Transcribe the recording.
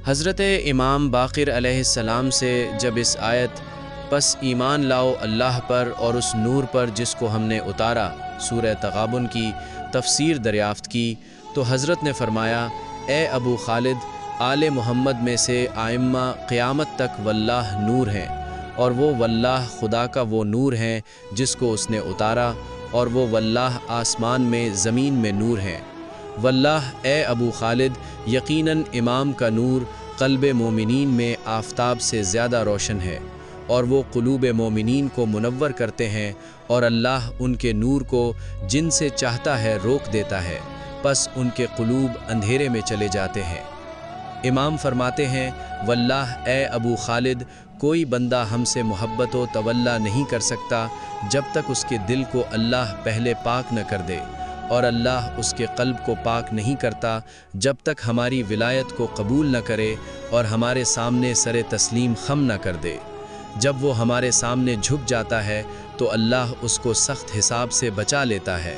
حضرت امام باقر علیہ السلام سے جب اس آیت پس ایمان لاؤ اللہ پر اور اس نور پر جس کو ہم نے اتارا سورہ تغابن کی تفسیر دریافت کی تو حضرت نے فرمایا، اے ابو خالد، آل محمد میں سے آئمہ قیامت تک واللہ نور ہیں، اور وہ واللہ خدا کا وہ نور ہیں جس کو اس نے اتارا، اور وہ واللہ آسمان میں زمین میں نور ہیں۔ واللہ اے ابو خالد، یقیناً امام کا نور قلب مومنین میں آفتاب سے زیادہ روشن ہے، اور وہ قلوب مومنین کو منور کرتے ہیں، اور اللہ ان کے نور کو جن سے چاہتا ہے روک دیتا ہے، پس ان کے قلوب اندھیرے میں چلے جاتے ہیں۔ امام فرماتے ہیں، واللہ اے ابو خالد، کوئی بندہ ہم سے محبت و تولا نہیں کر سکتا جب تک اس کے دل کو اللہ پہلے پاک نہ کر دے، اور اللہ اس کے قلب کو پاک نہیں کرتا جب تک ہماری ولایت کو قبول نہ کرے اور ہمارے سامنے سر تسلیم خم نہ کر دے۔ جب وہ ہمارے سامنے جھک جاتا ہے تو اللہ اس کو سخت حساب سے بچا لیتا ہے۔